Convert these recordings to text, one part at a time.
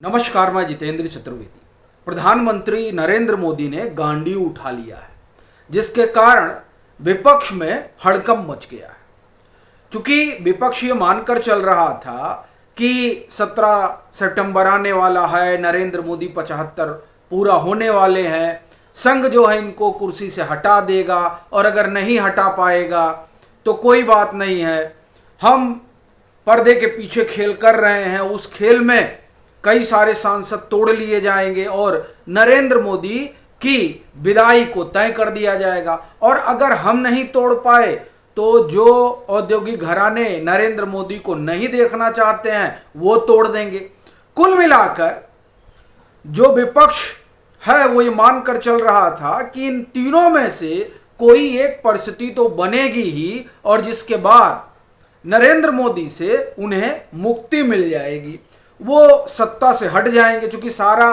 नमस्कार, मैं जितेंद्र चतुर्वेदी। प्रधानमंत्री नरेंद्र मोदी ने गांडी उठा लिया है, जिसके कारण विपक्ष में हड़कंप मच गया है। चूंकि विपक्ष ये मानकर चल रहा था कि 17 सितंबर आने वाला है, नरेंद्र मोदी 75 पूरा होने वाले हैं, संघ जो है इनको कुर्सी से हटा देगा और अगर नहीं हटा पाएगा तो कोई बात नहीं है, हम पर्दे के पीछे खेल कर रहे हैं, उस खेल में कई सारे सांसद तोड़ लिए जाएंगे और नरेंद्र मोदी की विदाई को तय कर दिया जाएगा। और अगर हम नहीं तोड़ पाए तो जो औद्योगिक घराने नरेंद्र मोदी को नहीं देखना चाहते हैं वो तोड़ देंगे। कुल मिलाकर जो विपक्ष है वो ये मानकर चल रहा था कि इन तीनों में से कोई एक परिस्थिति तो बनेगी ही और जिसके बाद नरेंद्र मोदी से उन्हें मुक्ति मिल जाएगी, वो सत्ता से हट जाएंगे। क्योंकि सारा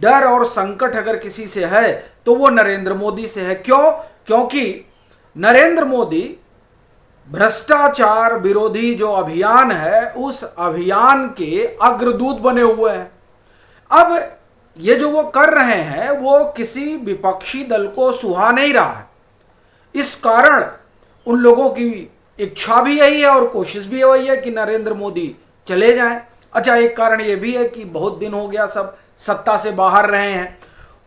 डर और संकट अगर किसी से है तो वो नरेंद्र मोदी से है। क्यों? क्योंकि नरेंद्र मोदी भ्रष्टाचार विरोधी जो अभियान है उस अभियान के अग्रदूत बने हुए हैं। अब ये जो वो कर रहे हैं वो किसी विपक्षी दल को सुहा नहीं रहा है। इस कारण उन लोगों की इच्छा भी यही है और कोशिश भी वही है कि नरेंद्र मोदी चले जाएं। अच्छा, एक कारण ये भी है कि बहुत दिन हो गया सब सत्ता से बाहर रहे हैं,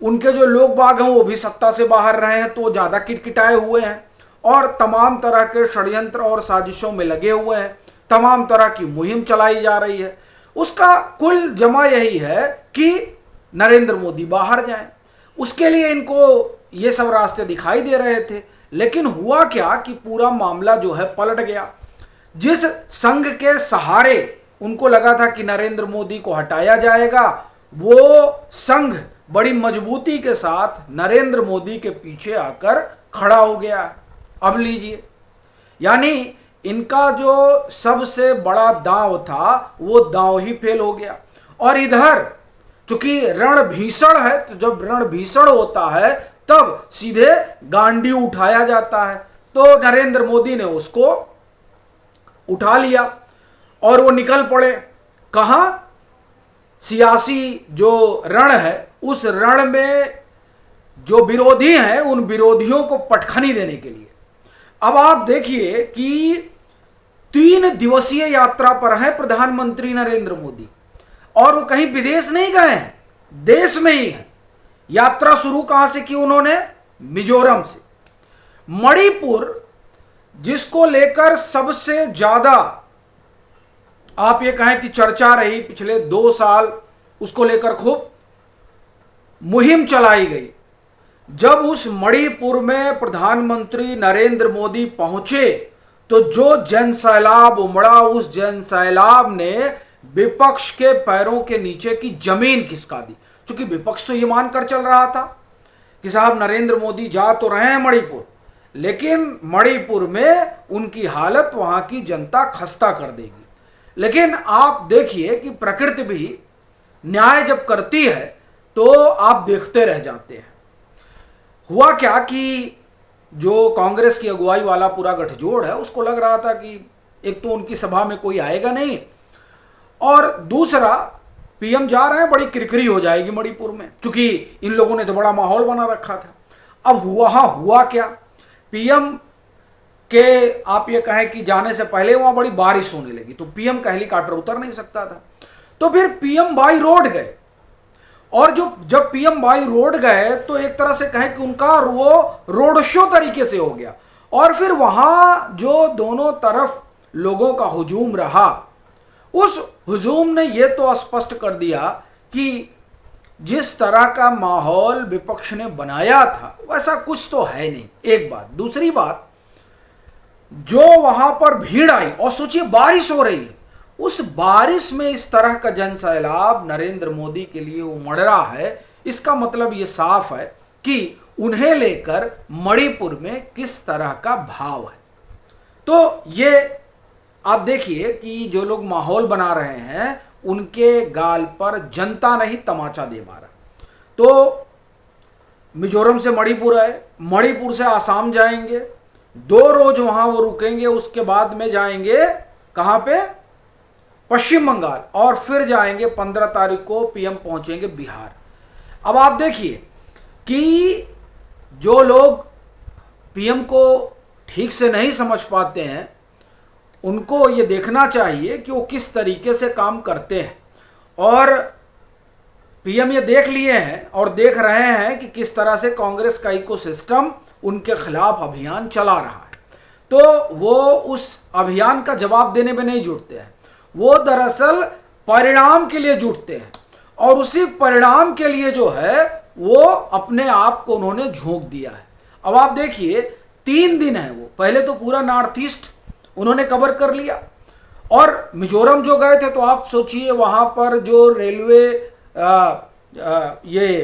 उनके जो लोग बाग हैं वो भी सत्ता से बाहर रहे हैं, तो ज़्यादा किटकिटाए हुए हैं और तमाम तरह के षड्यंत्र और साजिशों में लगे हुए हैं, तमाम तरह की मुहिम चलाई जा रही है। उसका कुल जमा यही है कि नरेंद्र मोदी बाहर जाएं। उसके लिए इनको ये सब रास्ते दिखाई दे रहे थे, लेकिन हुआ क्या कि पूरा मामला जो है पलट गया। जिस संघ के सहारे उनको लगा था कि नरेंद्र मोदी को हटाया जाएगा, वो संघ बड़ी मजबूती के साथ नरेंद्र मोदी के पीछे आकर खड़ा हो गया। अब लीजिए, यानी इनका जो सबसे बड़ा दांव था वो दांव ही फेल हो गया। और इधर चूंकि रण भीषण है, तो जब रण भीषण होता है तब सीधे गांडी उठाया जाता है। तो नरेंद्र मोदी ने उसको उठा लिया और वो निकल पड़े। कहाँ? सियासी जो रण है उस रण में जो विरोधी हैं उन विरोधियों को पटखनी देने के लिए। अब आप देखिए कि 3 दिवसीय यात्रा पर है प्रधानमंत्री नरेंद्र मोदी और वो कहीं विदेश नहीं गए हैं, देश में ही हैं। यात्रा शुरू कहां से की उन्होंने? मिजोरम से। मणिपुर, जिसको लेकर सबसे ज्यादा आप ये कहें कि चर्चा रही पिछले 2 साल, उसको लेकर खूब मुहिम चलाई गई। जब उस मणिपुर में प्रधानमंत्री नरेंद्र मोदी पहुंचे तो जो जन सैलाब उमड़ा, उस जन सैलाब ने विपक्ष के पैरों के नीचे की जमीन खिसका दी। क्योंकि विपक्ष तो ये मानकर चल रहा था कि साहब नरेंद्र मोदी जा तो रहे हैं मणिपुर, लेकिन मणिपुर में उनकी हालत वहां की जनता खस्ता कर देगी। लेकिन आप देखिए कि प्रकृति भी न्याय जब करती है तो आप देखते रह जाते हैं। हुआ क्या कि जो कांग्रेस की अगुवाई वाला पूरा गठजोड़ है उसको लग रहा था कि एक तो उनकी सभा में कोई आएगा नहीं और दूसरा पीएम जा रहे हैं, बड़ी किरकिरी हो जाएगी मणिपुर में, क्योंकि इन लोगों ने तो बड़ा माहौल बना रखा था। अब हुआ क्या? पीएम के आप ये कहें कि जाने से पहले वहां बड़ी बारिश होने लगी, तो पीएम का हेलीकॉप्टर उतर नहीं सकता था। तो फिर पीएम बाई रोड गए और जब पीएम बाई रोड गए तो एक तरह से कहें कि उनका वो रोड शो तरीके से हो गया। और फिर वहां जो दोनों तरफ लोगों का हुजूम रहा, उस हुजूम ने ये तो स्पष्ट कर दिया कि जिस तरह का माहौल विपक्ष ने बनाया था वैसा कुछ तो है नहीं। एक बात। दूसरी बात, जो वहां पर भीड़ आई और सोचिए बारिश हो रही है, उस बारिश में इस तरह का जन सैलाब नरेंद्र मोदी के लिए उमड़ रहा है, इसका मतलब ये साफ है कि उन्हें लेकर मणिपुर में किस तरह का भाव है। तो ये आप देखिए कि जो लोग माहौल बना रहे हैं उनके गाल पर जनता नहीं तमाचा दे मारा। तो मिजोरम से मणिपुर आए, मणिपुर से आसाम जाएंगे, 2 रोज वहां वो रुकेंगे, उसके बाद में जाएंगे कहां पे? पश्चिम बंगाल और फिर जाएंगे 15 तारीख को पीएम पहुंचेंगे बिहार। अब आप देखिए कि जो लोग पीएम को ठीक से नहीं समझ पाते हैं उनको ये देखना चाहिए कि वो किस तरीके से काम करते हैं, और पीएम ये देख लिए हैं और देख रहे हैं कि किस तरह से कांग्रेस का इकोसिस्टम उनके खिलाफ अभियान चला रहा है। तो वो उस अभियान का जवाब देने में नहीं जुटते हैं, वो दरअसल परिणाम के लिए जुटते हैं, और उसी परिणाम के लिए जो है वो अपने आप को उन्होंने झोंक दिया है। अब आप देखिए 3 दिन है, वो पहले तो पूरा नॉर्थ ईस्ट उन्होंने कवर कर लिया, और मिजोरम जो गए थे तो आप सोचिए वहाँ पर जो रेलवे ये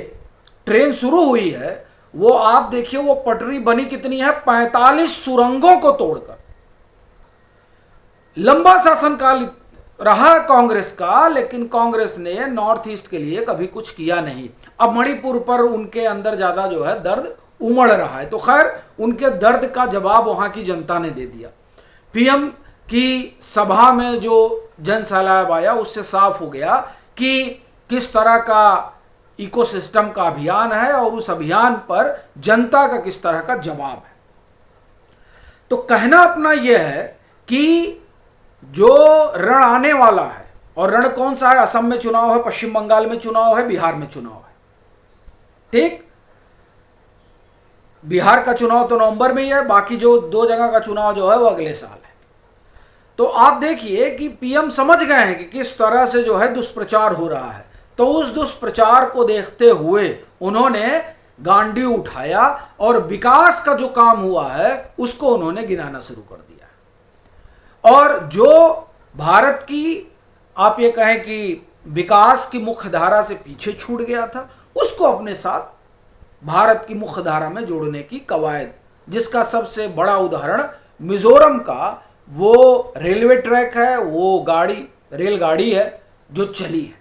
ट्रेन शुरू हुई है वो आप देखिए वो पटरी बनी कितनी है, 45 सुरंगों को तोड़कर। लंबा शासनकाल रहा कांग्रेस का, लेकिन कांग्रेस ने नॉर्थ ईस्ट के लिए कभी कुछ किया नहीं। अब मणिपुर पर उनके अंदर ज्यादा जो है दर्द उमड़ रहा है, तो खैर उनके दर्द का जवाब वहां की जनता ने दे दिया। पीएम की सभा में जो जन सैलाब आया उससे साफ हो गया कि किस तरह का इकोसिस्टम का अभियान है और उस अभियान पर जनता का किस तरह का जवाब है। तो कहना अपना यह है कि जो रण आने वाला है, और रण कौन सा है, असम में चुनाव है, पश्चिम बंगाल में चुनाव है, बिहार में चुनाव है। ठीक, बिहार का चुनाव तो नवंबर में ही है, बाकी जो 2 जगह का चुनाव जो है वो अगले साल है। तो आप देखिए कि पीएम समझ गए हैं कि किस तरह से जो है दुष्प्रचार हो रहा है, तो उस दुष्प्रचार को देखते हुए उन्होंने गांडी उठाया और विकास का जो काम हुआ है उसको उन्होंने गिनाना शुरू कर दिया। और जो भारत की आप ये कहें कि विकास की मुख्य धारा से पीछे छूट गया था, उसको अपने साथ भारत की मुख्य धारा में जोड़ने की कवायद, जिसका सबसे बड़ा उदाहरण मिजोरम का वो रेलवे ट्रैक है, वो रेलगाड़ी है जो चली है।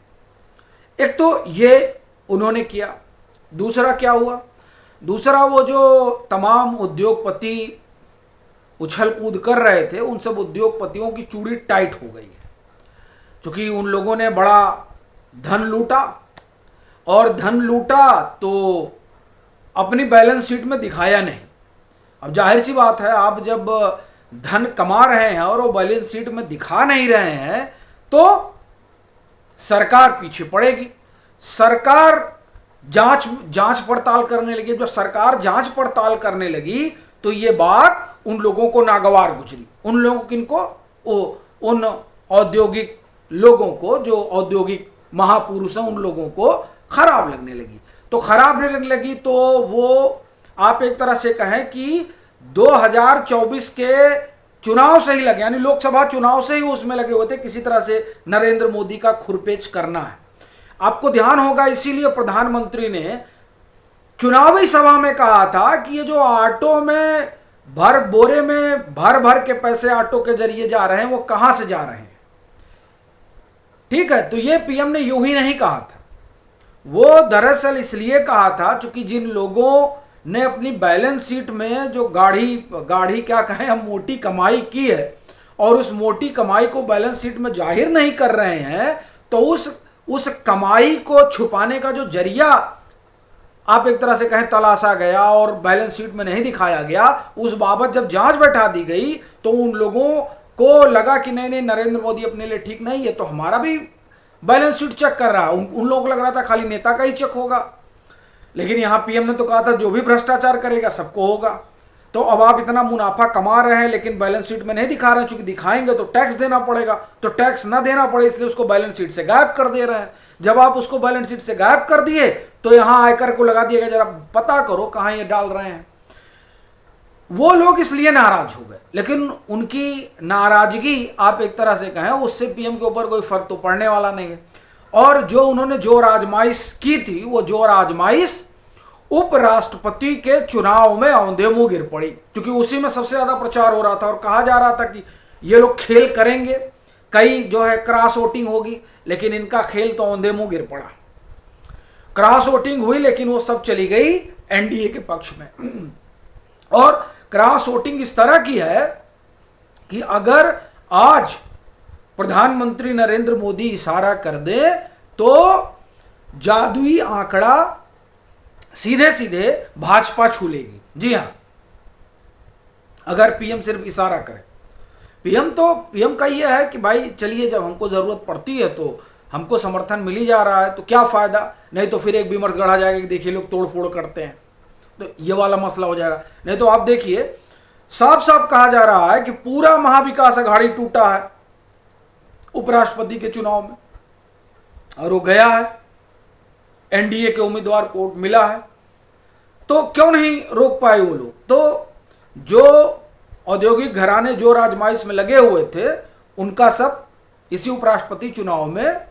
एक तो ये उन्होंने किया। दूसरा क्या हुआ, दूसरा वो जो तमाम उद्योगपति उछल कूद कर रहे थे उन सब उद्योगपतियों की चूड़ी टाइट हो गई है, क्योंकि उन लोगों ने बड़ा धन लूटा, और धन लूटा तो अपनी बैलेंस शीट में दिखाया नहीं। अब जाहिर सी बात है, आप जब धन कमा रहे हैं और वो बैलेंस शीट में दिखा नहीं रहे हैं तो सरकार पीछे पड़ेगी। सरकार जांच पड़ताल करने लगी। जब सरकार जांच पड़ताल करने लगी तो ये बात उन लोगों को नागवार गुजरी। उन लोगों किनको, उन औद्योगिक लोगों को, जो औद्योगिक महापुरुष हैं, उन लोगों को खराब लगने लगी। तो खराब लगने लगी तो वो आप एक तरह से कहें कि 2024 के चुनाव से ही लगे, यानी लोकसभा चुनाव से ही उसमें लगे हुए थे, किसी तरह से नरेंद्र मोदी का खुरपेच करना है। आपको ध्यान होगा, इसीलिए प्रधानमंत्री ने चुनावी सभा में कहा था कि ये जो ऑटो में बोरे में भर के पैसे ऑटो के जरिए जा रहे हैं वो कहां से जा रहे हैं। ठीक है, तो ये पीएम ने यूं ही नहीं कहा था, वो दरअसल इसलिए कहा था क्योंकि जिन लोगों ने अपनी बैलेंस शीट में जो गाढ़ी क्या कहें हम, मोटी कमाई की है और उस मोटी कमाई को बैलेंस शीट में जाहिर नहीं कर रहे हैं, तो उस कमाई को छुपाने का जो जरिया आप एक तरह से कहें तलाशा गया और बैलेंस शीट में नहीं दिखाया गया, उस बाबत जब जांच बैठा दी गई तो उन लोगों को लगा कि नहीं नरेंद्र मोदी अपने लिए ठीक नहीं है, तो हमारा भी बैलेंस शीट चेक कर रहा है। उन लोगों को लग रहा था खाली नेता का ही चेक होगा, लेकिन यहां पीएम ने तो कहा था जो भी भ्रष्टाचार करेगा सबको होगा। तो अब आप इतना मुनाफा कमा रहे हैं लेकिन बैलेंस शीट में नहीं दिखा रहे हैं, चूंकि दिखाएंगे तो टैक्स देना पड़ेगा, तो टैक्स ना देना पड़े इसलिए उसको बैलेंस शीट से गायब कर दे रहे हैं। जब आप उसको बैलेंस शीट से गायब कर दिए तो यहां आयकर को लगा दिया गया, जरा पता करो कहां ये डाल रहे हैं। वो लोग इसलिए नाराज हो गए, लेकिन उनकी नाराजगी आप एक तरह से कहें उससे पीएम के ऊपर कोई फर्क तो पड़ने वाला नहीं है। और जो उन्होंने जोर आजमाइश की थी, वो जोर आजमाइश उपराष्ट्रपति के चुनाव में औंधे मुंह गिर पड़ी, क्योंकि उसी में सबसे ज्यादा प्रचार हो रहा था और कहा जा रहा था कि ये लोग खेल करेंगे, कई जो है क्रॉस वोटिंग होगी, लेकिन इनका खेल तो औंधे मुंह गिर पड़ा। क्रॉस वोटिंग हुई लेकिन वो सब चली गई एनडीए के पक्ष में। और क्रॉस वोटिंग इस तरह की है कि अगर आज प्रधानमंत्री नरेंद्र मोदी इशारा कर दे तो जादुई आंकड़ा सीधे सीधे भाजपा छू लेगी। जी हां, अगर पीएम सिर्फ इशारा करे। पीएम का यह है कि भाई चलिए, जब हमको जरूरत पड़ती है तो हमको समर्थन मिल ही जा रहा है तो क्या फायदा, नहीं तो फिर एक विमर्श गढ़ा जाएगा कि देखिए लोग तोड़ फोड़ करते हैं, तो ये वाला मसला हो जाएगा। नहीं तो आप देखिए, साफ साफ कहा जा रहा है कि पूरा महाविकास अघाड़ी टूटा है उपराष्ट्रपति के चुनाव में, और वो गया है, एनडीए के उम्मीदवार को मिला है, तो क्यों नहीं रोक पाए वो लोग। तो जो औद्योगिक घराने जो राजमाइश में लगे हुए थे, उनका सब इसी उपराष्ट्रपति चुनाव में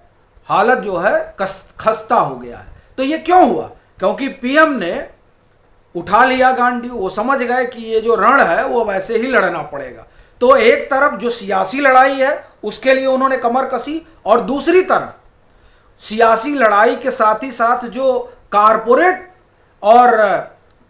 हालत जो है खस्ता हो गया है। तो ये क्यों हुआ? क्योंकि पीएम ने उठा लिया गांडी। वो समझ गए कि ये जो रण है वो वैसे ही लड़ना पड़ेगा। तो एक तरफ जो सियासी लड़ाई है उसके लिए उन्होंने कमर कसी, और दूसरी तरफ सियासी लड़ाई के साथ ही साथ जो कारपोरेट और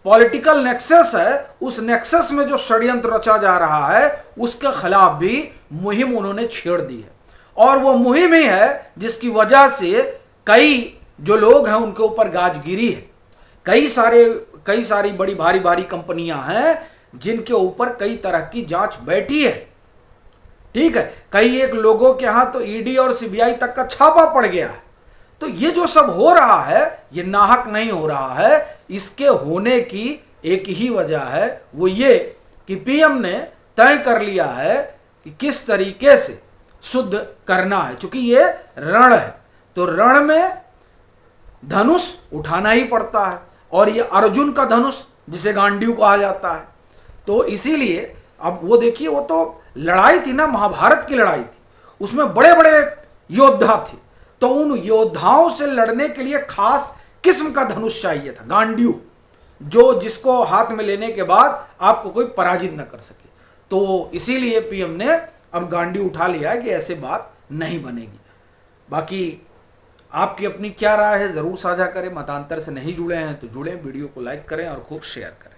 पॉलिटिकल नेक्सस है, उस नेक्सस में जो षड्यंत्र रचा जा रहा है उसके खिलाफ भी मुहिम उन्होंने छेड़ दी है। और वो मुहिम ही है जिसकी वजह से कई जो लोग हैं उनके ऊपर गाज गिरी है। कई सारी बड़ी भारी भारी कंपनियां हैं जिनके ऊपर कई तरह की जांच बैठी है। ठीक है, कई एक लोगों के यहां तो ईडी और सीबीआई तक का छापा पड़ गया है। तो ये जो सब हो रहा है ये नाहक नहीं हो रहा है। इसके होने की एक ही वजह है, वो ये कि पीएम ने तय कर लिया है कि किस तरीके से शुद्ध करना है। चूंकि ये रण है तो रण में धनुष उठाना ही पड़ता है, और ये अर्जुन का धनुष जिसे गांडीव कहा जाता है। तो इसीलिए अब वो देखिए, वो तो लड़ाई थी ना, महाभारत की लड़ाई थी, उसमें बड़े बड़े योद्धा थे, तो उन योद्धाओं से लड़ने के लिए खास किस्म का धनुष चाहिए था, गांडीव, जिसको हाथ में लेने के बाद आपको कोई पराजित न कर सके। तो इसीलिए पीएम ने अब गांडी उठा लिया है कि ऐसे बात नहीं बनेगी। बाकी आपकी अपनी क्या राय है ज़रूर साझा करें। मतांतर से नहीं जुड़े हैं तो जुड़ें, वीडियो को लाइक करें और खूब शेयर करें।